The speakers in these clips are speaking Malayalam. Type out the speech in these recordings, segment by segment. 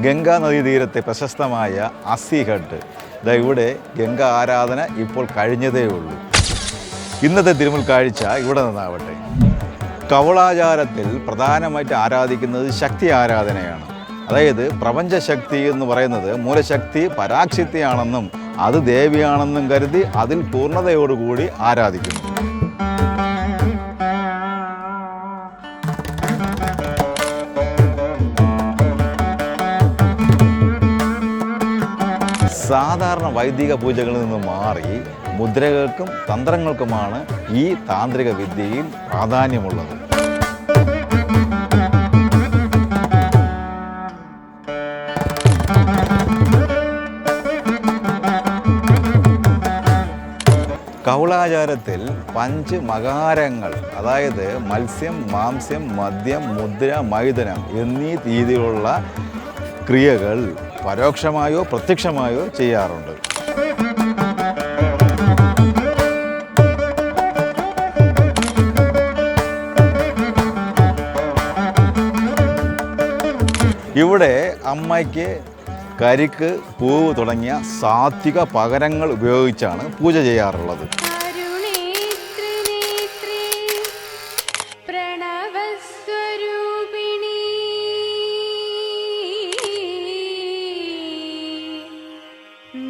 ഗംഗാ നദീതീരത്തെ പ്രശസ്തമായ അസിഘട്ട്. ഇവിടെ ഗംഗാ ആരാധന ഇപ്പോൾ കഴിഞ്ഞതേ ഉള്ളൂ. ഇന്നത്തെ തിരുമുൽ കാഴ്ച ഇവിടെ നിന്നാവട്ടെ. കവളാചാരത്തിൽ പ്രധാനമായിട്ട് ആരാധിക്കുന്നത് ശക്തി ആരാധനയാണ്. അതായത് പ്രപഞ്ചശക്തി എന്ന് പറയുന്നത് മൂലശക്തി പരാശക്തിയാണെന്നും അത് ദേവിയാണെന്നും കരുതി അതിൽ പൂർണ്ണതയോടുകൂടി ആരാധിക്കുന്നു. സാധാരണ വൈദിക പൂജകളിൽ നിന്ന് മാറി മുദ്രകൾക്കും തന്ത്രങ്ങൾക്കുമാണ് ഈ താന്ത്രിക വിദ്യയിൽ പ്രാധാന്യമുള്ളത്. കൗളാചാരത്തിൽ പഞ്ചമകാരങ്ങൾ, അതായത് മത്സ്യം, മാംസ്യം, മദ്യം, മുദ്ര, മൈഥുനം എന്നീ രീതിയിലുള്ള ക്രിയകൾ പരോക്ഷമായോ പ്രത്യക്ഷമായോ ചെയ്യാറുണ്ട്. ഇവിടെ അമ്മയ്ക്ക് കരിക്ക്, പൂവ് തുടങ്ങിയ സാത്വിക പകരങ്ങൾ ഉപയോഗിച്ചാണ് പൂജ ചെയ്യാറുള്ളത്.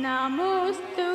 നമോസ്തു